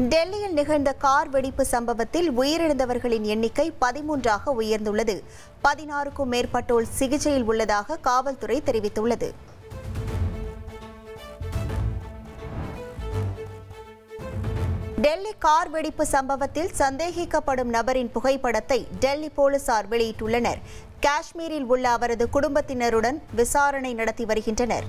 டெல்லியில் நிகழ்ந்த கார் வெடிப்பு சம்பவத்தில் உயிரிழந்தவர்களின் எண்ணிக்கை 13ஆக உயர்ந்துள்ளது. 16க்கும் மேற்பட்டோர் சிகிச்சையில் உள்ளதாக காவல்துறை தெரிவித்துள்ளது. டெல்லி கார் வெடிப்பு சம்பவத்தில் சந்தேகிக்கப்படும் நபரின் புகைப்படத்தை டெல்லி போலீசார் வெளியிட்டுள்ளனர். காஷ்மீரில் உள்ள அவரது குடும்பத்தினருடன் விசாரணை நடத்தி வருகின்றனர்.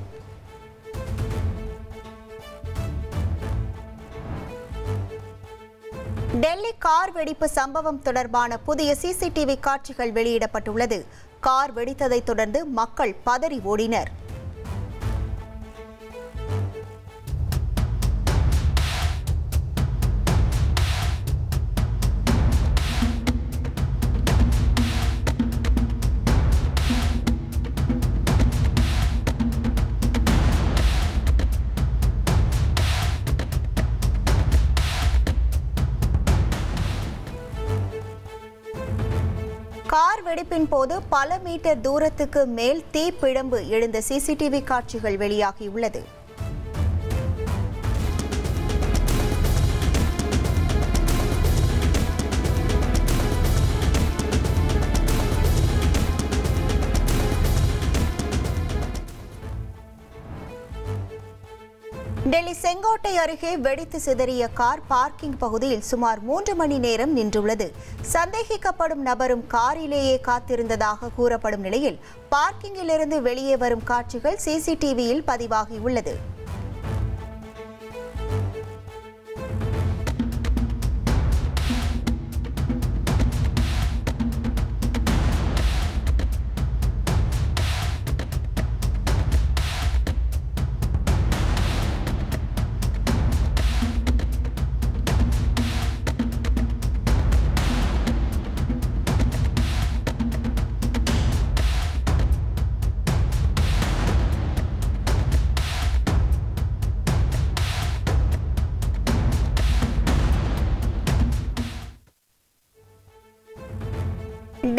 டெல்லி கார் வெடிப்பு சம்பவம் தொடர்பான புதிய சிசிடிவி காட்சிகள் வெளியிடப்பட்டுள்ளது. கார் வெடித்ததைத் தொடர்ந்து மக்கள் பதறி ஓடினர். கார் வெடிப்பின் போது பல மீட்டர் தூரத்துக்கு மேல் தீப்பிழம்பு எழுந்த சிசிடிவி காட்சிகள் வெளியாகியுள்ளது. டெல்லி செங்கோட்டை அருகே வெடித்து சிதறிய கார் பார்க்கிங் பகுதியில் சுமார் 3 மணி நேரம் நின்றுள்ளது. சந்தேகிக்கப்படும் நபரும் காரிலேயே காத்திருந்ததாக கூறப்படும் நிலையில் பார்க்கிங்கிலிருந்து வெளியே வரும் காட்சிகள் சிசிடிவியில் பதிவாகியுள்ளது.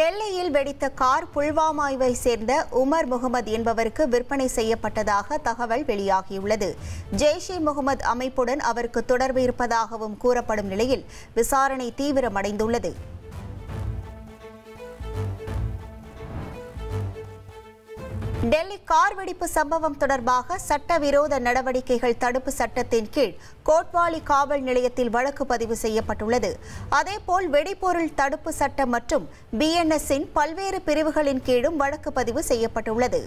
டெல்லியில் வெடித்த கார் புல்வாமாவை சேர்ந்த உமர் முகமது என்பவருக்கு விற்பனை செய்யப்பட்டதாக தகவல் வெளியாகியுள்ளது. ஜெய்ஷ் இ முகமது அமைப்புடன் அவருக்கு தொடர்பு இருப்பதாகவும் கூறப்படும் நிலையில் விசாரணை தீவிரமடைந்துள்ளது. டெல்லி கார் வெடிப்பு சம்பவம் தொடர்பாக சட்டவிரோத நடவடிக்கைகள் தடுப்பு சட்டத்தின் கீழ் கோட்வாலி காவல் நிலையத்தில் வழக்கு பதிவு செய்யப்பட்டுள்ளது. அதேபோல் வெடிபொருள் தடுப்பு சட்டம் மற்றும் BNS-இன் பல்வேறு பிரிவுகளின் கீழும் வழக்கு பதிவு செய்யப்பட்டுள்ளது.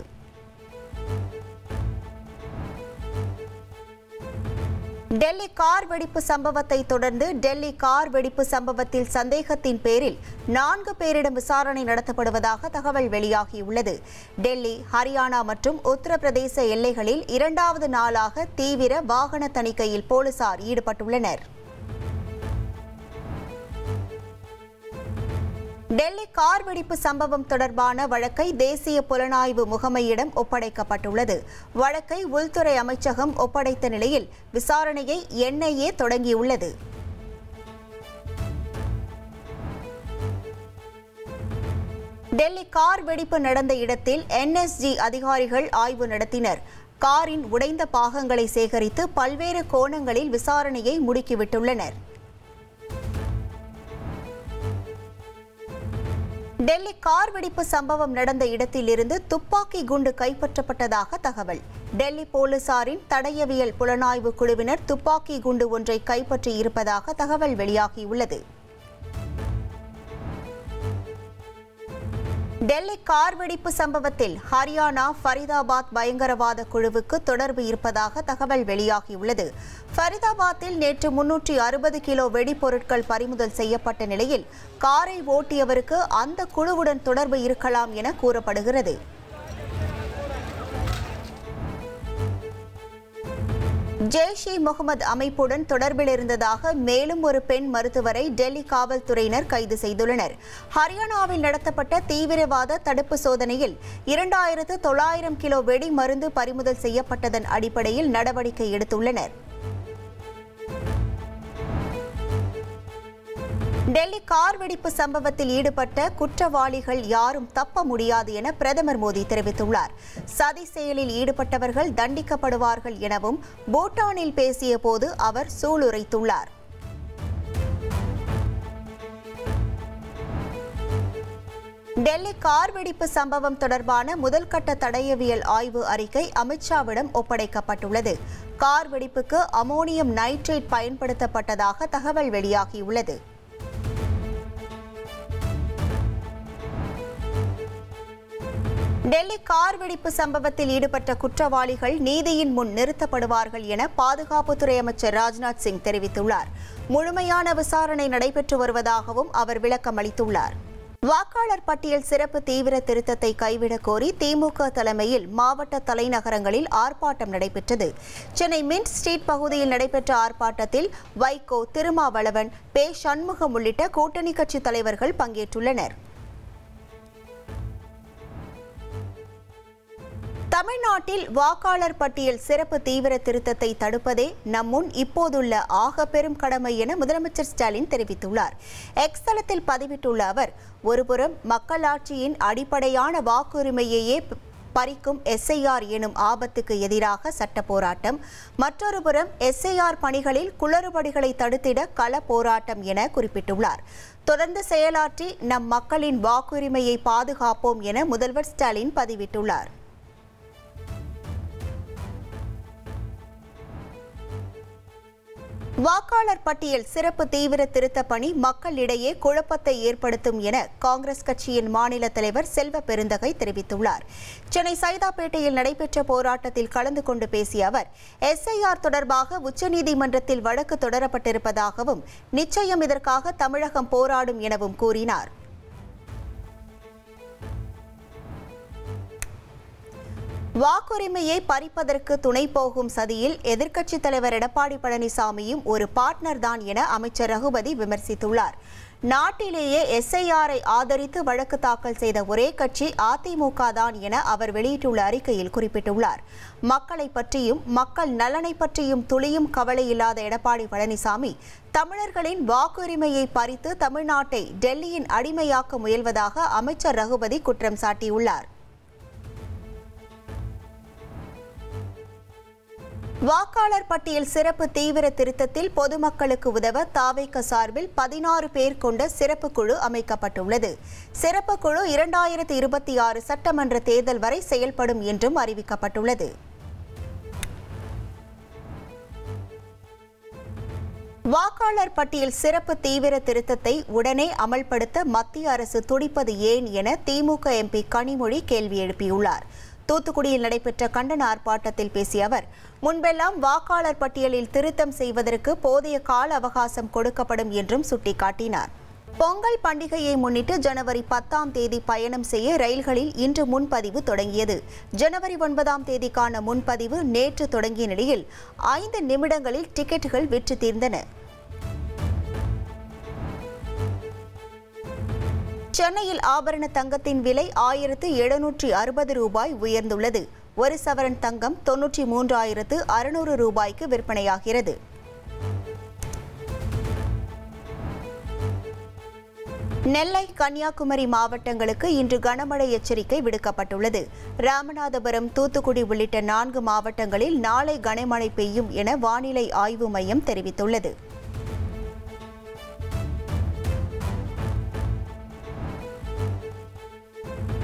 டெல்லி கார் வெடிப்பு சம்பவத்தை தொடர்ந்து டெல்லி கார் வெடிப்பு சம்பவத்தில் சந்தேகத்தின் பேரில் 4 பேரிடம் விசாரணை நடத்தப்படுவதாக தகவல் வெளியாகியுள்ளது. டெல்லி, ஹரியானா மற்றும் உத்தரப்பிரதேச எல்லைகளில் 2வது நாளாக தீவிர வாகன தணிக்கையில் போலீசார் ஈடுபட்டுள்ளனர். டெல்லி கார் வெடிப்பு சம்பவம் தொடர்பான வழக்கை தேசிய புலனாய்வு முகமையிடம் ஒப்படைக்கப்பட்டுள்ளது. வழக்கை உள்துறை அமைச்சகம் ஒப்படைத்த நிலையில் விசாரணையை NIA தொடங்கியுள்ளது. டெல்லி கார் வெடிப்பு நடந்த இடத்தில் NSG அதிகாரிகள் ஆய்வு நடத்தினர். காரின் உடைந்த பாகங்களை சேகரித்து பல்வேறு கோணங்களில் விசாரணையை முடுக்கிவிட்டுள்ளனர். டெல்லி கார் வெடிப்பு சம்பவம் நடந்த இடத்திலிருந்து துப்பாக்கி குண்டு கைப்பற்றப்பட்டதாக தகவல். டெல்லி போலீசாரின் தடயவியல் புலனாய்வு குழுவினர் துப்பாக்கி குண்டு ஒன்றை கைப்பற்றி இருப்பதாக தகவல் வெளியாகியுள்ளது. டெல்லி கார் வெடிப்பு சம்பவத்தில் ஹரியானா ஃபரிதாபாத் பயங்கரவாத குழுவுக்கு தொடர்பு இருப்பதாக தகவல் வெளியாகியுள்ளது. ஃபரிதாபாத்தில் நேற்று 360 கிலோ வெடிபொருட்கள் பறிமுதல் செய்யப்பட்ட நிலையில் காரை ஓட்டியவருக்கு அந்த குழுவுடன் தொடர்பு இருக்கலாம் என கூறப்படுகிறது. ஜெய்ஷ் இ முகமது அமைப்புடன் தொடர்பில் இருந்ததாக மேலும் ஒரு பெண் மருத்துவரை டெல்லி காவல்துறையினர் கைது செய்துள்ளனர். ஹரியானாவில் நடத்தப்பட்ட தீவிரவாத தடுப்பு சோதனையில் 2900 கிலோ வெடி மருந்து பறிமுதல் செய்யப்பட்டதன் அடிப்படையில் நடவடிக்கை எடுத்துள்ளனர். டெல்லி கார் வெடிப்பு சம்பவத்தில் ஈடுபட்ட குற்றவாளிகள் யாரும் தப்ப முடியாது என பிரதமர் மோடி தெரிவித்துள்ளார். சதி செயலில் ஈடுபட்டவர்கள் தண்டிக்கப்படுவார்கள் எனவும் பூட்டானில் பேசிய போது அவர் சூளுரைத்துள்ளார். டெல்லி கார் வெடிப்பு சம்பவம் தொடர்பான முதல்கட்ட தடயவியல் ஆய்வு அறிக்கை அமித்ஷாவிடம் ஒப்படைக்கப்பட்டுள்ளது. கார் வெடிப்புக்கு அமோனியம் நைட்ரேட் பயன்படுத்தப்பட்டதாக தகவல் வெளியாகியுள்ளது. டெல்லி கார் வெடிப்பு சம்பவத்தில் ஈடுபட்ட குற்றவாளிகள் நீதியின் முன் நிறுத்தப்படுவார்கள் என பாதுகாப்புத்துறை அமைச்சர் ராஜ்நாத் சிங் தெரிவித்துள்ளார். முழுமையான விசாரணை நடைபெற்று வருவதாகவும் அவர் விளக்கம் அளித்துள்ளார். வாக்காளர் பட்டியல் சிறப்பு தீவிர திருத்தத்தை கைவிடக் கோரி திமுக தலைமையில் மாவட்ட தலைநகரங்களில் ஆர்ப்பாட்டம் நடைபெற்றது. சென்னை மின்ட் ஸ்ட்ரீட் பகுதியில் நடைபெற்ற ஆர்ப்பாட்டத்தில் வைகோ, திருமாவளவன், பே. சண்முகம் உள்ளிட்ட கூட்டணி கட்சி தலைவர்கள் பங்கேற்றுள்ளனர். தமிழ்நாட்டில் வாக்காளர் பட்டியல் சிறப்பு தீவிர திருத்தத்தை தடுப்பதே நம் முன் இப்போதுள்ள ஆக பெரும் கடமை என முதலமைச்சர் ஸ்டாலின் தெரிவித்துள்ளார். எக்ஸ் தளத்தில் பதிவிட்டுள்ள அவர், ஒருபுறம் மக்களாட்சியின் அடிப்படையான வாக்குரிமையையே பறிக்கும் எஸ்ஐஆர் எனும் ஆபத்துக்கு எதிராக சட்ட போராட்டம், மற்றொரு புறம் எஸ்ஐஆர் பணிகளில் குளறுபடிகளை தடுத்திட கள போராட்டம் என குறிப்பிட்டுள்ளார். தொடர்ந்து செயலாற்றி நம் மக்களின் வாக்குரிமையை பாதுகாப்போம் என முதல்வர் ஸ்டாலின் பதிவிட்டுள்ளார். வாக்காளர் பட்டியல் சிறப்பு தீவிர திருத்த பணி மக்களிடையே குழப்பத்தை ஏற்படுத்தும் என காங்கிரஸ் கட்சியின் மாநில தலைவர் செல்வ பெருந்தகை தெரிவித்துள்ளார். சென்னை சைதாப்பேட்டையில் நடைபெற்ற போராட்டத்தில் கலந்து கொண்டு பேசிய அவர், எஸ்ஐஆர் தொடர்பாக உச்சநீதிமன்றத்தில் வழக்கு தொடரப்பட்டிருப்பதாகவும் நிச்சயம் இதற்காக தமிழகம் போராடும் எனவும் கூறினார். வாக்குரிமையை பறிப்பதற்கு துணை போகும் சதியில் எதிர்க்கட்சித் தலைவர் எடப்பாடி பழனிசாமியும் ஒரு பார்ட்னர் தான் என அமைச்சர் ரகுபதி விமர்சித்துள்ளார். நாட்டிலேயே எஸ்ஐஆரை ஆதரித்து வழக்கு தாக்கல் செய்த ஒரே கட்சி அதிமுக தான் என அவர் வெளியிட்டுள்ள அறிக்கையில் குறிப்பிட்டுள்ளார். மக்களை பற்றியும் மக்கள் நலனை பற்றியும் துளியும் கவலை இல்லாத எடப்பாடி பழனிசாமி தமிழர்களின் வாக்குரிமையை பறித்து தமிழ்நாட்டை டெல்லியின் அடிமையாக்க முயல்வதாக அமைச்சர் ரகுபதி குற்றம் சாட்டியுள்ளார். வாக்காளர் பட்டியல் சிறப்பு தீவிர திருத்தத்தில் பொதுமக்களுக்கு உதவ தாவேக சார்பில் 16 பேர் கொண்ட சிறப்பு குழு அமைக்கப்பட்டுள்ளது. சிறப்பு குழு 2026 சட்டமன்ற தேர்தல் வரை செயல்படும் என்றும் அறிவிக்கப்பட்டுள்ளது. வாக்காளர் பட்டியல் சிறப்பு தீவிர திருத்தத்தை உடனே அமல்படுத்த மத்திய அரசு துடிப்பது ஏன் என திமுக எம்பி கனிமொழி கேள்வி எழுப்பியுள்ளார். தூத்துக்குடியில் நடைபெற்ற கண்டன ஆர்ப்பாட்டத்தில் பேசிய அவர், முன்பெல்லாம் வாக்காளர் பட்டியலில் திருத்தம் செய்வதற்கு போதிய கால அவகாசம் கொடுக்கப்படும் என்றும் சுட்டிக்காட்டினார். பொங்கல் பண்டிகையை முன்னிட்டு ஜனவரி 10ஆம் தேதி பயணம் செய்ய ரயில்களில் இன்று முன்பதிவு தொடங்கியது. ஜனவரி 9ஆம் தேதிக்கான முன்பதிவு நேற்று தொடங்கிய நிலையில் 5 நிமிடங்களில் டிக்கெட்டுகள் விற்று தீர்ந்தன. சென்னையில் ஆபரண தங்கத்தின் விலை 1760 ரூபாய் உயர்ந்துள்ளது. ஒரு சவரன் தங்கம் 93,600 ரூபாய்க்கு விற்பனையாகிறது. நெல்லை, கன்னியாகுமரி மாவட்டங்களுக்கு இன்று கனமழை எச்சரிக்கை விடுக்கப்பட்டுள்ளது. ராமநாதபுரம், தூத்துக்குடி உள்ளிட்ட 4 மாவட்டங்களில் நாளை கனமழை பெய்யும் என வானிலை ஆய்வு மையம் தெரிவித்துள்ளது.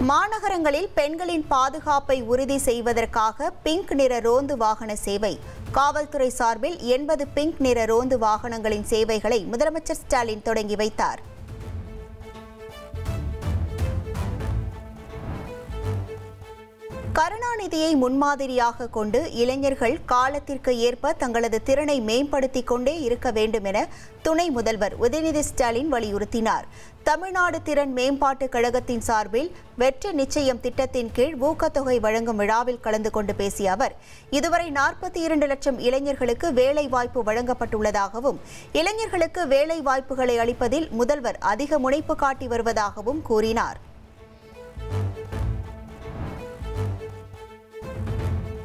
மாநகரங்களில் பெண்களின் பாதுகாப்பை உறுதி செய்வதற்காக பிங்க் நிற ரோந்து வாகன சேவை. காவல்துறை சார்பில் 80 பிங்க் நிற ரோந்து வாகனங்களின் சேவைகளை முதலமைச்சர் ஸ்டாலின் தொடங்கி வைத்தார். கருணாநிதியை முன்மாதிரியாக கொண்டு இளைஞர்கள் காலத்திற்கு ஏற்ப தங்களது திறனை மேம்படுத்திக் கொண்டே இருக்க வேண்டும் என துணை முதல்வர் உதயநிதி ஸ்டாலின் வலியுறுத்தினார். தமிழ்நாடு திறன் மேம்பாட்டுக் கழகத்தின் சார்பில் வெற்றி நிச்சயம் திட்டத்தின் கீழ் ஊக்கத்தொகை வழங்கும் விழாவில் கலந்து கொண்டு பேசிய அவர், இதுவரை 42 லட்சம் இளைஞர்களுக்கு வேலை வாய்ப்பு வழங்கப்பட்டுள்ளதாகவும் இளைஞர்களுக்கு வேலை வாய்ப்புகளை அளிப்பதில் முதல்வர் அதிக முனைப்பு காட்டி வருவதாகவும் கூறினார்.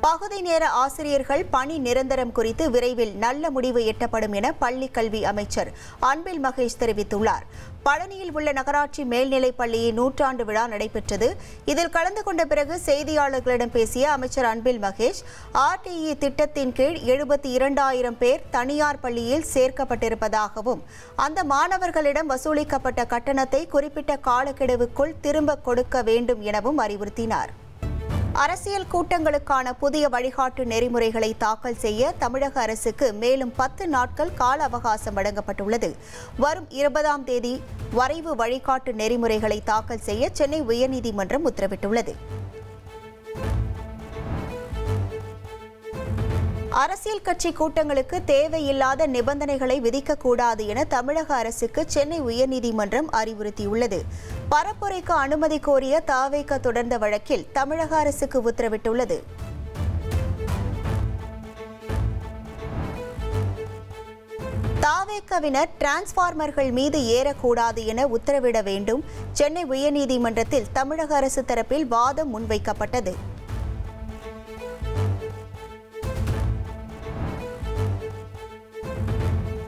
பகுதி நேர ஆசிரியர்கள் பணி நிரந்தரம் குறித்து விரைவில் நல்ல முடிவு எட்டப்படும் என பள்ளிக் கல்வி அமைச்சர் அன்பில் மகேஷ் தெரிவித்துள்ளார். பழனியில் உள்ள நகராட்சி மேல்நிலைப் பள்ளியின் 100ஆண்டு விழா நடைபெற்றது. இதில் கலந்து கொண்ட பிறகு செய்தியாளர்களிடம் பேசிய அமைச்சர் அன்பில் மகேஷ், RTE திட்டத்தின் கீழ் 72,000 பேர் தனியார் பள்ளியில் சேர்க்கப்பட்டிருப்பதாகவும் அந்த மாணவர்களிடம் வசூலிக்கப்பட்ட கட்டணத்தை குறிப்பிட்ட காலக்கெடுவுக்குள் திரும்ப கொடுக்க வேண்டும் எனவும் அறிவுறுத்தினார். அரசியல் கூட்டங்களுக்கான புதிய வழிகாட்டு நெறிமுறைகளை தாக்கல் செய்ய தமிழக அரசுக்கு மேலும் 10 நாட்கள் கால அவகாசம் வழங்கப்பட்டுள்ளது. வரும் 20ஆம் தேதி வரைவு வழிகாட்டு நெறிமுறைகளை தாக்கல் செய்ய சென்னை உயர்நீதிமன்றம் உத்தரவிட்டுள்ளது. அரசியல் கட்சி கூட்டங்களுக்கு தேவையில்லாத நிபந்தனைகளை விதிக்கக்கூடாது என தமிழக அரசுக்கு சென்னை உயர்நீதிமன்றம் அறிவுறுத்தியுள்ளது. பரப்புரைக்கு அனுமதி கோரிய தவேக தொடர்ந்த வழக்கில் தமிழக அரசுக்கு உத்தரவிட்டுள்ளது. தவேகவினர் டிரான்ஸ்பார்மர்கள் மீது ஏறக்கூடாது என உத்தரவிட வேண்டும். சென்னை உயர்நீதிமன்றத்தில் தமிழக அரசு தரப்பில் வாதம் முன்வைக்கப்பட்டது.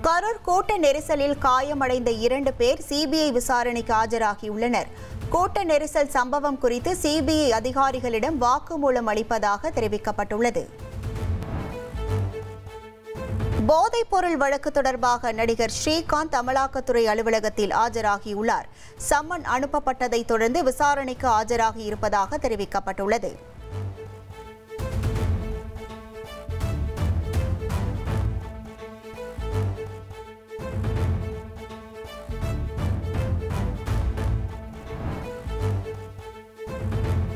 கரூர் கூட்ட நெரிசலில் காயமடைந்த 2 பேர் சிபிஐ விசாரணைக்கு ஆஜராகியுள்ளனர். கூட்ட நெரிசல் சம்பவம் குறித்து சிபிஐ அதிகாரிகளிடம் வாக்குமூலம் அளிப்பதாக தெரிவிக்கப்பட்டுள்ளது. போதைப்பொருள் வழக்கு தொடர்பாக நடிகர் ஸ்ரீகாந்த் அமலாக்கத்துறை அலுவலகத்தில் ஆஜராகியுள்ளார். சம்மன் அனுப்பப்பட்டதை தொடர்ந்து விசாரணைக்கு ஆஜராகி இருப்பதாக தெரிவிக்கப்பட்டுள்ளது.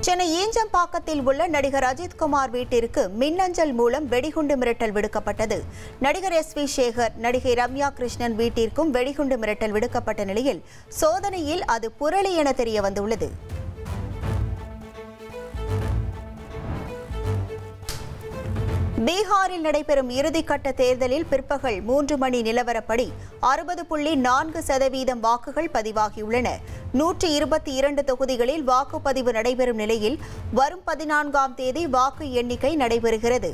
சென்னை ஈஞ்சம்பாக்கத்தில் உள்ள நடிகர் அஜித்குமார் வீட்டிற்கு மின்னஞ்சல் மூலம் வெடிகுண்டு மிரட்டல் விடுக்கப்பட்டது. நடிகர் SV சேகர், நடிகை ரம்யா கிருஷ்ணன் வீட்டிற்கும் வெடிகுண்டு மிரட்டல் விடுக்கப்பட்ட நிலையில் சோதனையில் அது புரளி என தெரிய வந்துள்ளது. பீகாரில் நடைபெறும் இறுதிக்கட்ட தேர்தலில் பிற்பகல் 3 மணி நிலவரப்படி 60.4% வாக்குகள் பதிவாகியுள்ளன. 122 தொகுதிகளில் வாக்குப்பதிவு நடைபெறும் நிலையில் வரும் 14ஆம் தேதி வாக்கு எண்ணிக்கை நடைபெறுகிறது.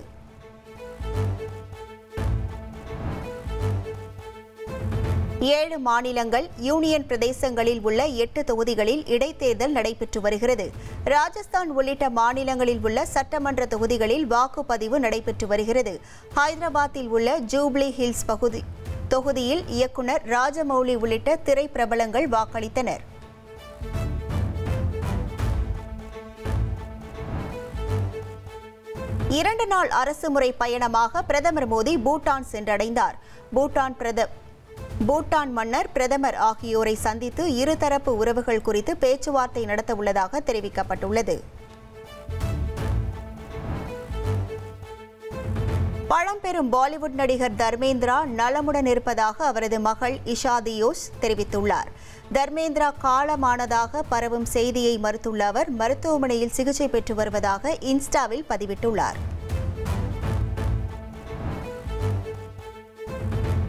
ஏழு மாநிலங்கள், யூனியன் பிரதேசங்களில் உள்ள 8 தொகுதிகளில் இடைத்தேர்தல் நடைபெற்று வருகிறது. ராஜஸ்தான் உள்ளிட்ட மாநிலங்களில் உள்ள சட்டமன்ற தொகுதிகளில் வாக்குப்பதிவு நடைபெற்று வருகிறது. ஹைதராபாத்தில் உள்ள ஜூப்ளி ஹில்ஸ் தொகுதியில் இயக்குநர் ராஜமௌலி உள்ளிட்ட திரைப்பிரபலங்கள் வாக்களித்தனர். இரண்டு நாள் அரசுமுறை பயணமாக பிரதமர் மோடி பூட்டான் சென்றடைந்தார். பூட்டான் மன்னர், பிரதமர் ஆகியோரை சந்தித்து இருதரப்பு உறவுகள் குறித்து பேச்சுவார்த்தை நடத்த உள்ளதாக தெரிவிக்கப்பட்டுள்ளது. பழம்பெரும் பாலிவுட் நடிகர் தர்மேந்திரா நலமுடன் இருப்பதாக அவரது மகள் இஷா தியோஸ் தெரிவித்துள்ளார். தர்மேந்திரா காலமானதாக பரவும் செய்தியை மறுத்துள்ள அவர் மருத்துவமனையில் சிகிச்சை பெற்று வருவதாக இன்ஸ்டாவில் பதிவிட்டுள்ளார்.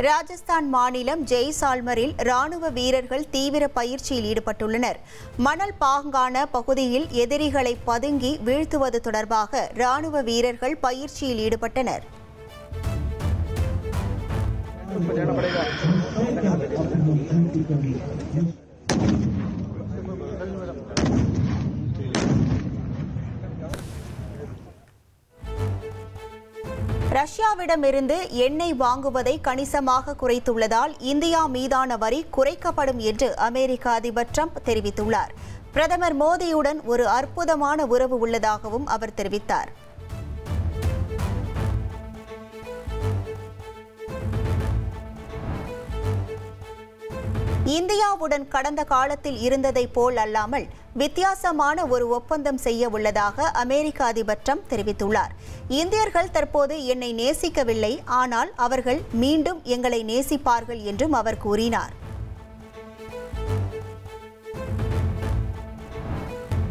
ராஜஸ்தான் மாநிலம் ஜெய்சால்மரில் ராணுவ வீரர்கள் தீவிர பயிற்சியில் ஈடுபட்டுள்ளனர். மணல் பாங்கான பகுதியில் எதிரிகளை பதுங்கி வீழ்த்துவது தொடர்பாக ராணுவ வீரர்கள் பயிற்சியில் ஈடுபட்டனர். ரஷ்யாவிடமிருந்து எண்ணெய் வாங்குவதை கணிசமாக குறைத்துள்ளதால் இந்தியா மீதான வரி குறைக்கப்படும் என்று அமெரிக்க அதிபர் ட்ரம்ப் தெரிவித்துள்ளார். பிரதமர் மோடியுடன் ஒரு அற்புதமான உறவு உள்ளதாகவும் அவர் தெரிவித்தார். இந்தியாவுடன் கடந்த காலத்தில் இருந்ததை போல் அல்லாமல் வித்தியாசமான ஒரு ஒப்பந்தம் செய்ய உள்ளதாக அமெரிக்க அதிபர் ட்ரம்ப் தெரிவித்துள்ளார். இந்தியர்கள் தற்போது என்னை நேசிக்கவில்லை, ஆனால் அவர்கள் மீண்டும் எங்களை நேசிப்பார்கள் என்றும் அவர் கூறினார்.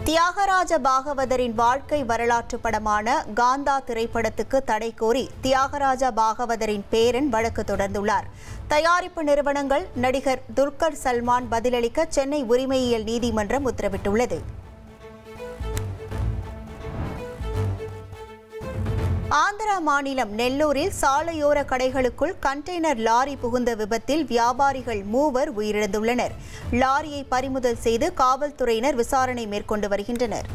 தியாகராஜ பாகவதரின் வாழ்க்கை வரலாற்று படமான காந்தா திரைப்படத்துக்கு தடை கோரி தியாகராஜ பாகவதரின் பேரன் வழக்கு தொடர்ந்துள்ளார். தயாரிப்பு நிறுவனங்கள் நடிகர் துல்கர் சல்மான் பதிலளிக்க சென்னை உரிமையியல் நீதிமன்றம் உத்தரவிட்டுள்ளது. ஆந்திரா மாநிலம் நெல்லூரில் சாலையோர கடைகளுக்குள் கண்டெய்னர் லாரி புகுந்த விபத்தில் வியாபாரிகள் 3 உயிரிழந்துள்ளனர். லாரியை பறிமுதல் செய்து காவல்துறையினர் விசாரணை மேற்கொண்டு வருகின்றனர்.